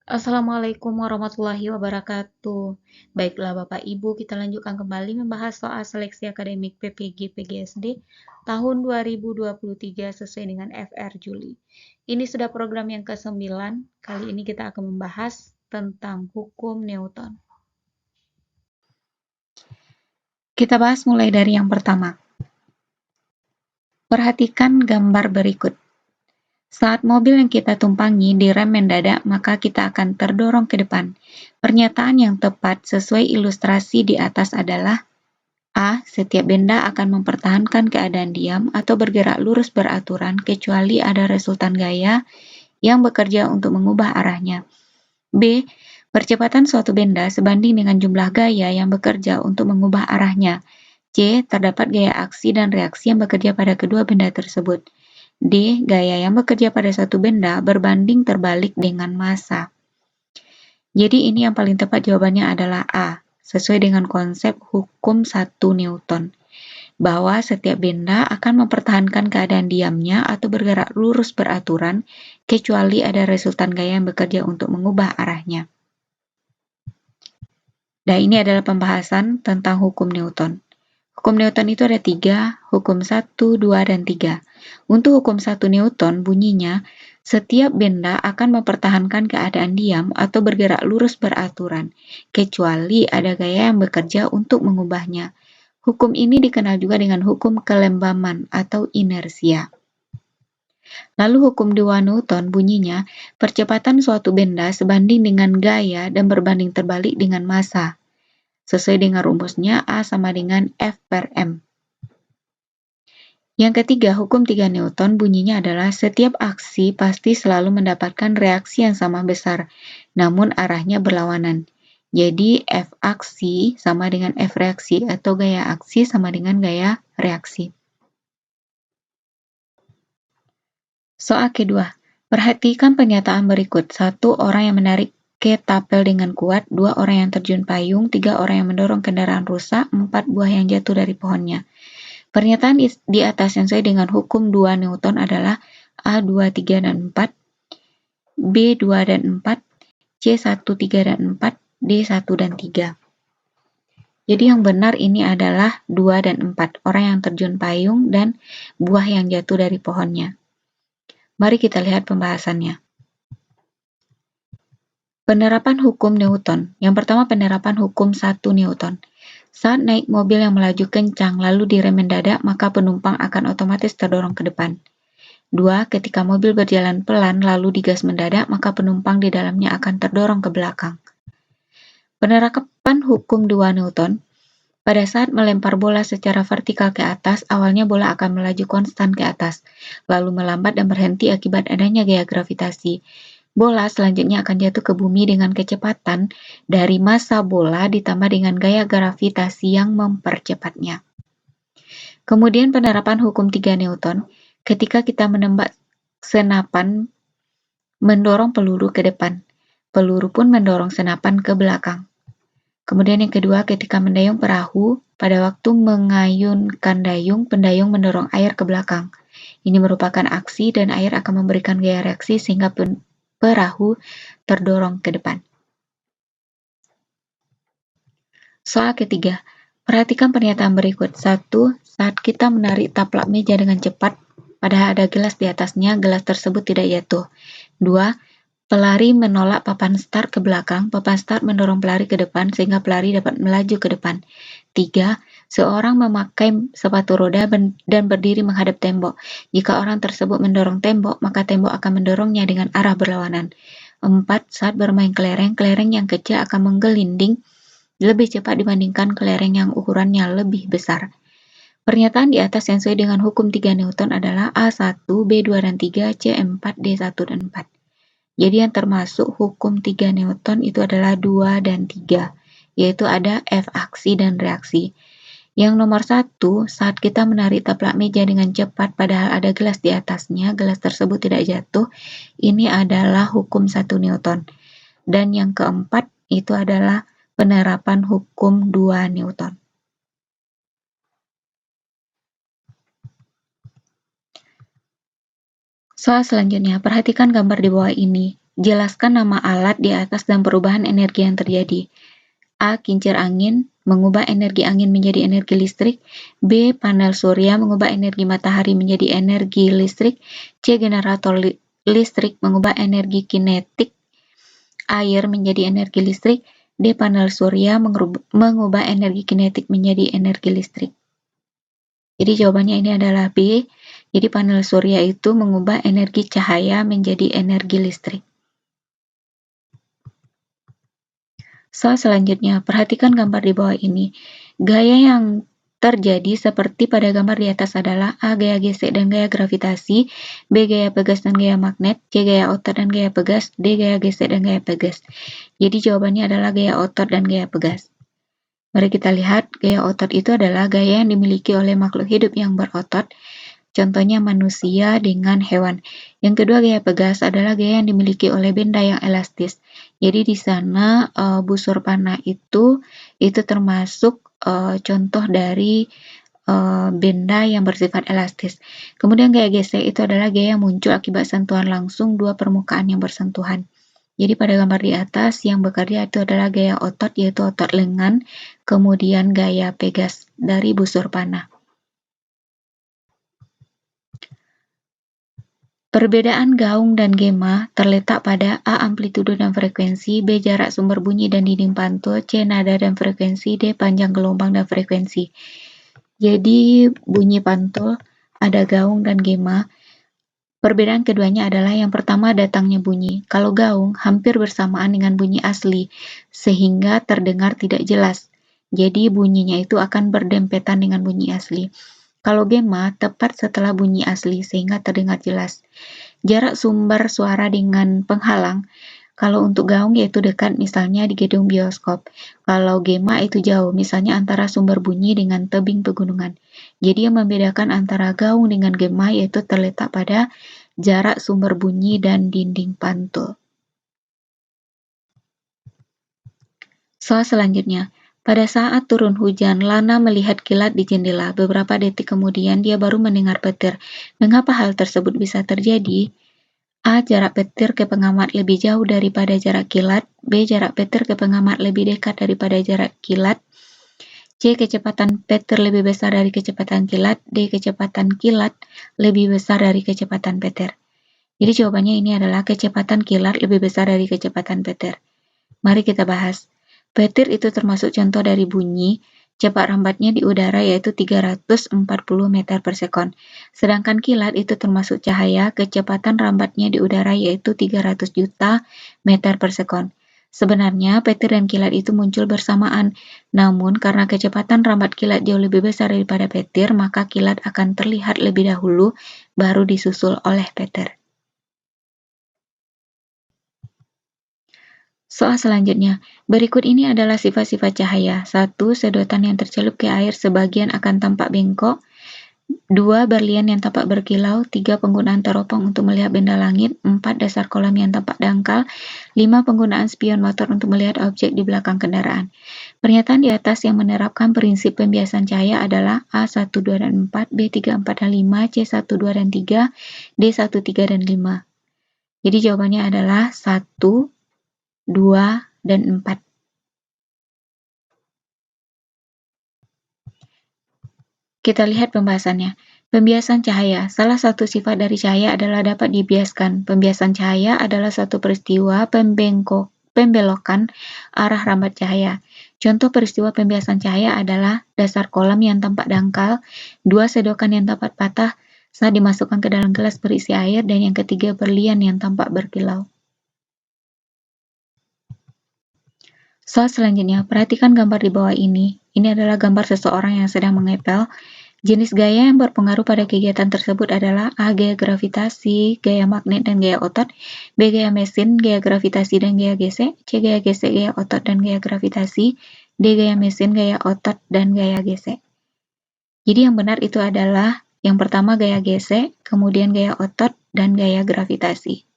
Assalamualaikum warahmatullahi wabarakatuh. Baiklah Bapak Ibu, kita lanjutkan kembali membahas soal seleksi akademik PPG PGSD tahun 2023 sesuai dengan FR Juli. Ini sudah program yang ke-9. Kali ini kita akan membahas tentang hukum Newton. Kita bahas mulai dari yang pertama. Perhatikan gambar berikut. Saat mobil yang kita tumpangi direm mendadak, maka kita akan terdorong ke depan. Pernyataan yang tepat sesuai ilustrasi di atas adalah A. Setiap benda akan mempertahankan keadaan diam atau bergerak lurus beraturan kecuali ada resultan gaya yang bekerja untuk mengubah arahnya. B. Percepatan suatu benda sebanding dengan jumlah gaya yang bekerja untuk mengubah arahnya. C. Terdapat gaya aksi dan reaksi yang bekerja pada kedua benda tersebut. D. Gaya yang bekerja pada satu benda berbanding terbalik dengan massa. Jadi ini yang paling tepat jawabannya adalah A, sesuai dengan konsep hukum 1 Newton, bahwa setiap benda akan mempertahankan keadaan diamnya atau bergerak lurus beraturan kecuali ada resultan gaya yang bekerja untuk mengubah arahnya. Dan ini adalah pembahasan tentang hukum Newton. Hukum Newton itu ada 3, hukum 1, 2, dan 3. Untuk hukum 1 Newton bunyinya, setiap benda akan mempertahankan keadaan diam atau bergerak lurus beraturan, kecuali ada gaya yang bekerja untuk mengubahnya. Hukum ini dikenal juga dengan hukum kelembaman atau inersia. Lalu hukum 2 Newton bunyinya, percepatan suatu benda sebanding dengan gaya dan berbanding terbalik dengan massa. Sesuai dengan rumusnya, A sama dengan F per M. Yang ketiga, hukum 3 Newton bunyinya adalah setiap aksi pasti selalu mendapatkan reaksi yang sama besar, namun arahnya berlawanan. Jadi, F aksi sama dengan F reaksi atau gaya aksi sama dengan gaya reaksi. Soal kedua, perhatikan pernyataan berikut. 1. Orang yang menarik ketapel dengan kuat, 2. Orang yang terjun payung, 3. Orang yang mendorong kendaraan rusak, 4. Buah yang jatuh dari pohonnya. Pernyataan di atas yang sesuai dengan hukum 2 Newton adalah A 2, 3, dan 4, B 2 dan 4, C 1, 3, dan 4, D 1 dan 3. Jadi yang benar ini adalah 2 dan 4, orang yang terjun payung dan buah yang jatuh dari pohonnya. Mari kita lihat pembahasannya. Penerapan hukum Newton. Yang pertama, penerapan hukum 1 Newton. Saat naik mobil yang melaju kencang lalu direm mendadak, maka penumpang akan otomatis terdorong ke depan. 2. Ketika mobil berjalan pelan lalu digas mendadak, maka penumpang di dalamnya akan terdorong ke belakang. Penerapan hukum 2 Newton. Pada saat melempar bola secara vertikal ke atas, awalnya bola akan melaju konstan ke atas, lalu melambat dan berhenti akibat adanya gaya gravitasi. Bola selanjutnya akan jatuh ke bumi dengan kecepatan dari massa bola ditambah dengan gaya gravitasi yang mempercepatnya. Kemudian penerapan hukum 3 Newton, ketika kita menembak senapan mendorong peluru ke depan, peluru pun mendorong senapan ke belakang. Kemudian yang kedua, ketika mendayung perahu, pada waktu mengayunkan dayung, pendayung mendorong air ke belakang. Ini merupakan aksi dan air akan memberikan gaya reaksi sehingga perahu terdorong ke depan. Soal ketiga, perhatikan pernyataan berikut. 1. Saat kita menarik taplak meja dengan cepat, padahal ada gelas di atasnya, gelas tersebut tidak jatuh. 2. Pelari menolak papan start ke belakang, papan start mendorong pelari ke depan sehingga pelari dapat melaju ke depan. 3. Seorang memakai sepatu roda dan berdiri menghadap tembok. Jika orang tersebut mendorong tembok, maka tembok akan mendorongnya dengan arah berlawanan. 4. Saat bermain kelereng, kelereng yang kecil akan menggelinding lebih cepat dibandingkan kelereng yang ukurannya lebih besar. Pernyataan di atas yang sesuai dengan hukum 3 Newton adalah A1, B2 dan 3, C4, D1 dan 4. Jadi yang termasuk hukum 3 Newton itu adalah 2 dan 3, yaitu ada F aksi dan reaksi. Yang nomor 1, saat kita menarik taplak meja dengan cepat padahal ada gelas di atasnya, gelas tersebut tidak jatuh, ini adalah hukum 1 Newton. Dan yang keempat itu adalah penerapan hukum 2 Newton. Soal selanjutnya, perhatikan gambar di bawah ini. Jelaskan nama alat di atas dan perubahan energi yang terjadi. A. Kincir angin mengubah energi angin menjadi energi listrik. B. Panel surya mengubah energi matahari menjadi energi listrik. C. Generator listrik mengubah energi kinetik air menjadi energi listrik. D. Panel surya mengubah energi kinetik menjadi energi listrik. Jadi jawabannya ini adalah B. Jadi panel surya itu mengubah energi cahaya menjadi energi listrik. Soal selanjutnya, perhatikan gambar di bawah ini. Gaya yang terjadi seperti pada gambar di atas adalah A. Gaya gesek dan gaya gravitasi, B. Gaya pegas dan gaya magnet, C. Gaya otot dan gaya pegas, D. Gaya gesek dan gaya pegas. Jadi jawabannya adalah gaya otot dan gaya pegas. Mari kita lihat, gaya otot itu adalah gaya yang dimiliki oleh makhluk hidup yang berotot, contohnya manusia dengan hewan. Yang kedua, gaya pegas adalah gaya yang dimiliki oleh benda yang elastis. Jadi di sana busur panah itu termasuk contoh dari benda yang bersifat elastis. Kemudian gaya gesek itu adalah gaya yang muncul akibat sentuhan langsung dua permukaan yang bersentuhan. Jadi pada gambar di atas yang bekerja itu adalah gaya otot, yaitu otot lengan, kemudian gaya pegas dari busur panah. Perbedaan gaung dan gema terletak pada A. Amplitudo dan frekuensi, B. Jarak sumber bunyi dan dinding pantul, C. Nada dan frekuensi, D. Panjang gelombang dan frekuensi. Jadi bunyi pantul, ada gaung dan gema. Perbedaan keduanya adalah yang pertama datangnya bunyi. Kalau gaung hampir bersamaan dengan bunyi asli, sehingga terdengar tidak jelas. Jadi bunyinya itu akan berdempetan dengan bunyi asli. Kalau gema tepat setelah bunyi asli sehingga terdengar jelas. Jarak sumber suara dengan penghalang, kalau untuk gaung yaitu dekat misalnya di gedung bioskop. Kalau gema itu jauh, misalnya antara sumber bunyi dengan tebing pegunungan. Jadi yang membedakan antara gaung dengan gema yaitu terletak pada jarak sumber bunyi dan dinding pantul. Soal selanjutnya. Pada saat turun hujan, Lana melihat kilat di jendela. Beberapa detik kemudian, dia baru mendengar petir. Mengapa hal tersebut bisa terjadi? A. Jarak petir ke pengamat lebih jauh daripada jarak kilat. B. Jarak petir ke pengamat lebih dekat daripada jarak kilat. C. Kecepatan petir lebih besar dari kecepatan kilat. D. Kecepatan kilat lebih besar dari kecepatan petir. Jadi jawabannya ini adalah kecepatan kilat lebih besar dari kecepatan petir. Mari kita bahas. Petir itu termasuk contoh dari bunyi, cepat rambatnya di udara yaitu 340 meter per sekon. Sedangkan kilat itu termasuk cahaya, kecepatan rambatnya di udara yaitu 300 juta meter per sekon. Sebenarnya petir dan kilat itu muncul bersamaan, namun karena kecepatan rambat kilat jauh lebih besar daripada petir, maka kilat akan terlihat lebih dahulu, baru disusul oleh petir. Soal selanjutnya, berikut ini adalah sifat-sifat cahaya. 1. Sedotan yang tercelup ke air sebagian akan tampak bengkok. 2. Berlian yang tampak berkilau. 3. Penggunaan teropong untuk melihat benda langit. 4. Dasar kolam yang tampak dangkal. 5. Penggunaan spion motor untuk melihat objek di belakang kendaraan. Pernyataan di atas yang menerapkan prinsip pembiasan cahaya adalah A. 1, 2, dan 4, B. 3, 4, dan 5, C. 1, 2, dan 3, D. 1, 3, dan 5. Jadi jawabannya adalah 1, 2, dan 4. Kita lihat pembahasannya. Pembiasan cahaya. Salah satu sifat dari cahaya adalah dapat dibiaskan. Pembiasan cahaya adalah suatu peristiwa pembelokan arah rambat cahaya. Contoh peristiwa pembiasan cahaya adalah dasar kolam yang tampak dangkal, 2 sedokan yang tampak patah saat dimasukkan ke dalam gelas berisi air, dan yang ketiga berlian yang tampak berkilau. Soal selanjutnya, perhatikan gambar di bawah ini. Ini adalah gambar seseorang yang sedang mengepel. Jenis gaya yang berpengaruh pada kegiatan tersebut adalah A. Gaya gravitasi, gaya magnet, dan gaya otot. B. Gaya mesin, gaya gravitasi, dan gaya gesek. C. Gaya gesek, gaya otot, dan gaya gravitasi. D. Gaya mesin, gaya otot, dan gaya gesek. Jadi yang benar itu adalah yang pertama gaya gesek, kemudian gaya otot, dan gaya gravitasi.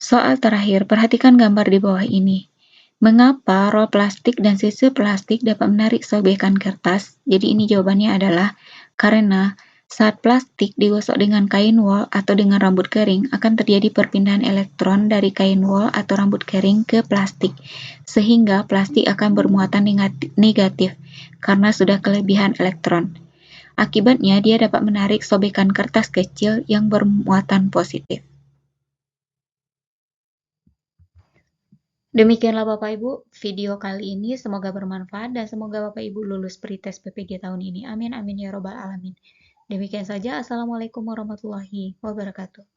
Soal terakhir, perhatikan gambar di bawah ini. Mengapa rol plastik dan sisir plastik dapat menarik sobekan kertas? Jadi ini jawabannya adalah karena Saat plastik digosok dengan kain wol atau dengan rambut kering, akan terjadi perpindahan elektron dari kain wol atau rambut kering ke plastik, sehingga plastik akan bermuatan negatif karena sudah kelebihan elektron. Akibatnya, dia dapat menarik sobekan kertas kecil yang bermuatan positif. Demikianlah Bapak Ibu, video kali ini semoga bermanfaat dan semoga Bapak Ibu lulus pretest PPG tahun ini. Amin amin ya robbal alamin. Demikian saja, Assalamualaikum warahmatullahi wabarakatuh.